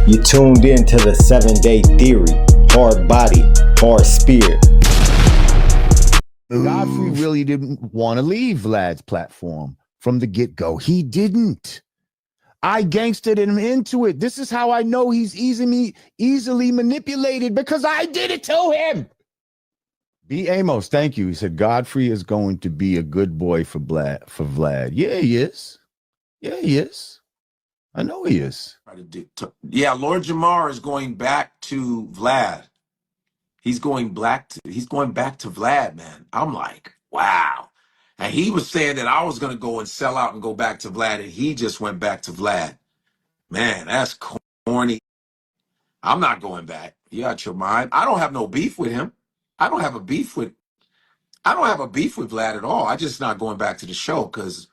You tuned in to the 7-Day Theory. Hard body, hard spirit. Godfrey really didn't want to leave Vlad's platform from the get-go. He didn't. I gangstered him into it. This is how I know he's easily manipulated, because I did it to him. B. Amos, thank you. He said Godfrey is going to be a good boy for Vlad. Yeah, he is. Yeah, he is. I know he is. Yeah, Lord Jamar is going back to Vlad. He's going back to Vlad, man. I'm like, wow. And he was saying that I was gonna go and sell out and go back to Vlad, and he just went back to Vlad. Man, that's corny. I'm not going back. You got your mind. I don't have no beef with him. I don't have a beef with Vlad at all. I just not going back to the show because,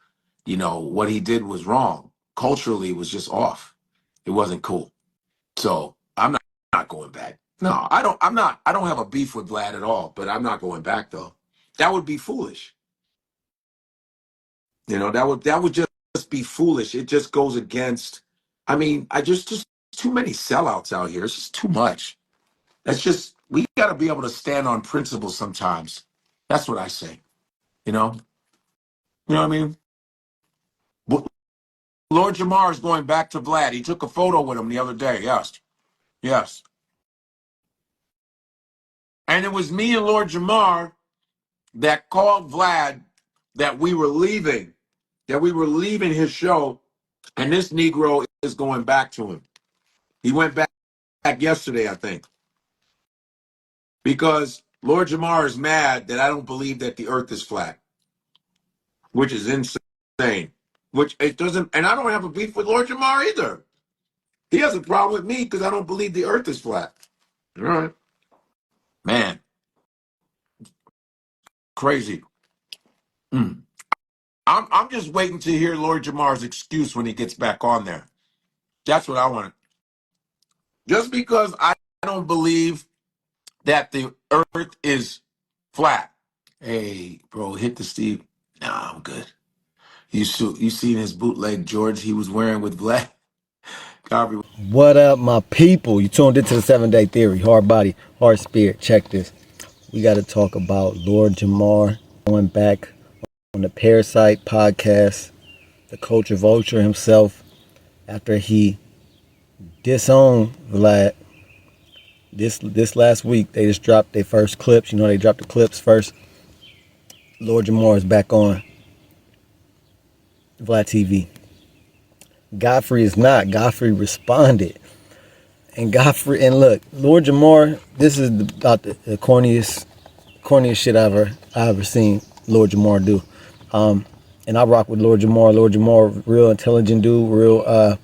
you know, what he did was wrong. Culturally, it was just off. It wasn't cool. So I'm not going back. No, I don't have a beef with Vlad at all, but I'm not going back though. That would be foolish. You know, that would just be foolish. It just goes against, I mean, just too many sellouts out here. It's just too much. We got to be able to stand on principle sometimes. That's what I say. You know what I mean? Lord Jamar is going back to Vlad. He took a photo with him the other day. Yes. And it was me and Lord Jamar that called Vlad that we were leaving his show, and this Negro is going back to him. He went back yesterday, I think, because Lord Jamar is mad that I don't believe that the earth is flat, which is insane. Which it doesn't, and I don't have a beef with Lord Jamar either. He has a problem with me because I don't believe the earth is flat. All right. Man. Crazy. I'm just waiting to hear Lord Jamar's excuse when he gets back on there. That's what I want. Just because I don't believe that the earth is flat. Hey, bro, hit the Steve. Nah, I'm good. You seen his bootleg George he was wearing with Vlad? What up, my people? You tuned into the 7-Day Theory. Hard body, hard spirit. Check this. We got to talk about Lord Jamar going back on the Parasite podcast, the culture vulture himself, after he disowned Vlad. This last week, they just dropped their first clips. You know, they dropped the clips first. Lord Jamar is back on VladTV. Godfrey is not. Godfrey responded. And look, Lord Jamar, this is about the corniest shit I ever seen Lord Jamar do. And I rock with Lord Jamar. Lord Jamar, real intelligent dude,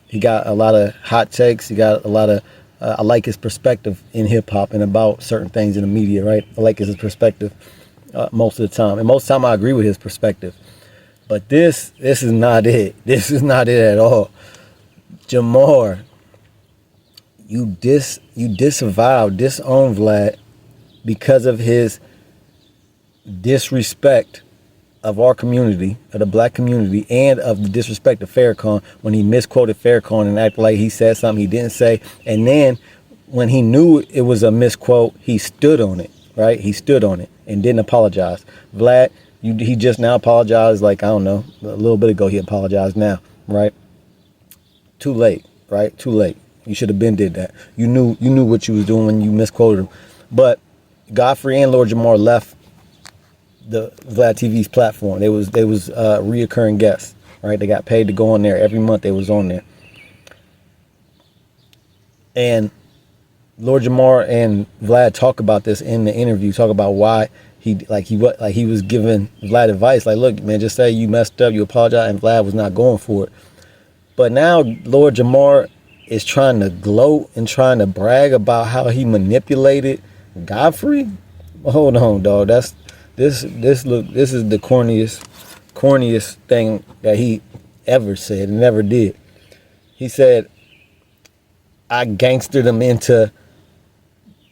he got a lot of hot takes. He got a lot of, I like his perspective in hip hop and about certain things in the media, right? I like his perspective most of the time. And most of the time I agree with his perspective. But this is not it. This is not it at all. Jamar, you disown Vlad because of his disrespect of our community, of the black community, and of the disrespect of Farrakhan when he misquoted Farrakhan and acted like he said something he didn't say. And then when he knew it was a misquote, he stood on it, right? He stood on it and didn't apologize. Vlad, he just now apologized, like, I don't know, a little bit ago he apologized now, right? Too late, right? Too late. You should have been did that. You knew what you was doing when you misquoted him. But Godfrey and Lord Jamar left the Vlad TV's platform. They was reoccurring guests, right? They got paid to go on there every month. They was on there, and Lord Jamar and Vlad talk about this in the interview. Talk about why he was giving Vlad advice, like, look, man, just say you messed up, you apologize, and Vlad was not going for it. But now Lord Jamar is trying to gloat and trying to brag about how he manipulated Godfrey. Hold on, dog. This is the corniest thing that he ever said and never did. He said, I gangstered him into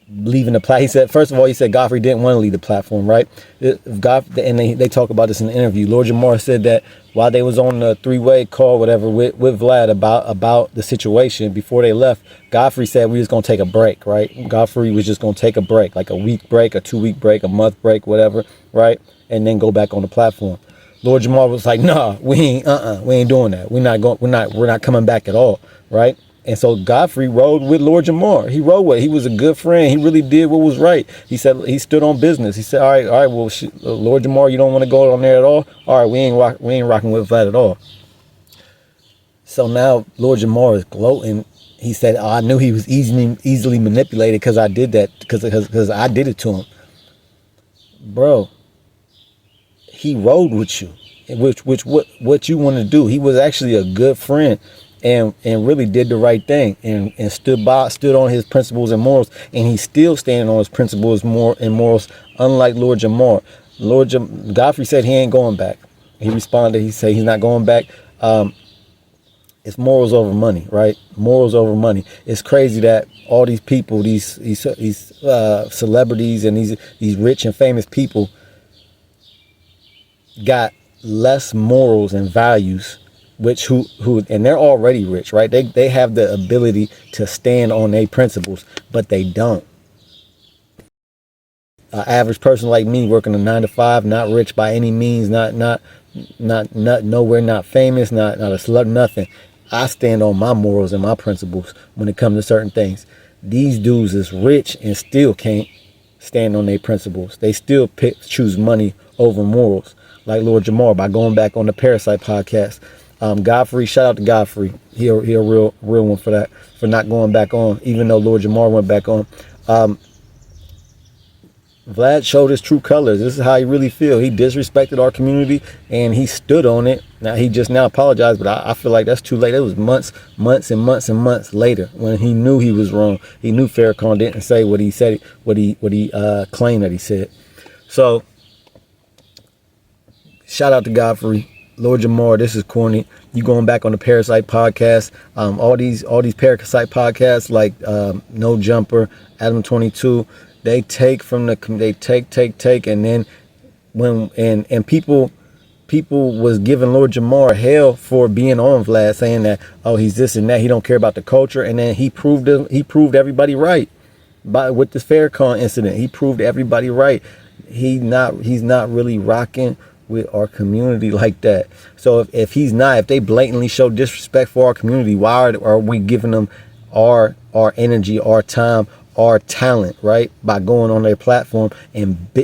leaving the platform. He said, first of all, he said Godfrey didn't want to leave the platform, right? And they talk about this in the interview. Lord Jamar said that while they was on the three-way call, whatever, with Vlad about the situation before they left, Godfrey said we was going to take a break, right? Godfrey was just going to take a break, like a week break, a 2-week break, a month break, whatever, right? And then go back on the platform. Lord Jamar was like, nah, we ain't doing that. We're not coming back at all, right? And so Godfrey rode with Lord Jamar. He rode with. He was a good friend. He really did what was right. He said he stood on business. He said, all right. Well, Lord Jamar, you don't want to go on there at all. All right, we ain't rocking with Vlad at all. So now Lord Jamar is gloating. He said, I knew he was easily manipulated because I did that because I did it to him, bro. He rode with you, what you want to do. He was actually a good friend. And really did the right thing and stood on his principles and morals, and he's still standing on his principles and morals, unlike Lord Jamar. Godfrey said he ain't going back. He responded, he said he's not going back. It's morals over money, right? Morals over money. It's crazy that all these people, these celebrities and these rich and famous people got less morals and values, which who and they're already rich, right? They have the ability to stand on their principles, but they don't. An average person like me working a 9-to-5, not rich by any means, not nowhere, not famous, not a celeb, nothing. I stand on my morals and my principles when it comes to certain things. These dudes is rich and still can't stand on their principles. They still choose money over morals, like Lord Jamar by going back on the Parasite podcast. Godfrey, shout out to Godfrey. He a real one for that, for not going back on, even though Lord Jamar went back on. Vlad showed his true colors. This is how he really feel. He disrespected our community and he stood on it. Now he just now apologized, but I feel like that's too late. It was months later when he knew he was wrong. He knew Farrakhan didn't say what he said, what he claimed that he said. So shout out to Godfrey. Lord Jamar, this is corny. You going back on the Parasite podcast. All these Parasite podcasts like No Jumper, Adam 22, they take from they take, and then when and people was giving Lord Jamar hell for being on Vlad, saying that, oh, he's this and that, he don't care about the culture, and then he proved everybody right with this Farrakhan incident. He proved everybody right. He's not really rocking with our community like that. So if they blatantly show disrespect for our community, why are we giving them our energy, our time, our talent, right? By going on their platform and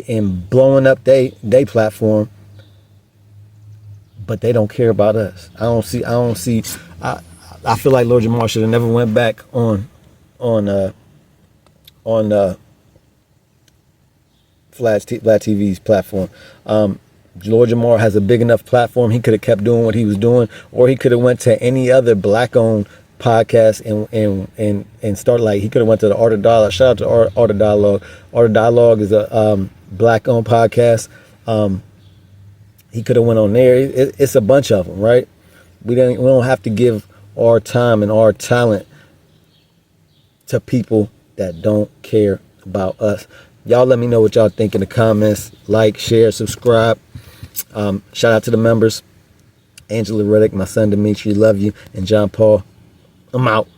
blowing up they platform, but they don't care about us. I don't see. I feel like Lord Jamar should have never went back on VladTV's platform. Lord Jamar has a big enough platform. He could have kept doing what he was doing, or he could have went to any other black-owned podcast and start, like, he could have went to the Art of Dialogue. Shout out to Art of Dialogue. Art of Dialogue is a black-owned podcast. He could have went on there. It's a bunch of them, right? We don't have to give our time and our talent to people that don't care about us. Y'all let me know what y'all think in the comments. Like, share, subscribe. Shout out to the members. Angela Reddick, my son Dimitri, love you. And John Paul, I'm out.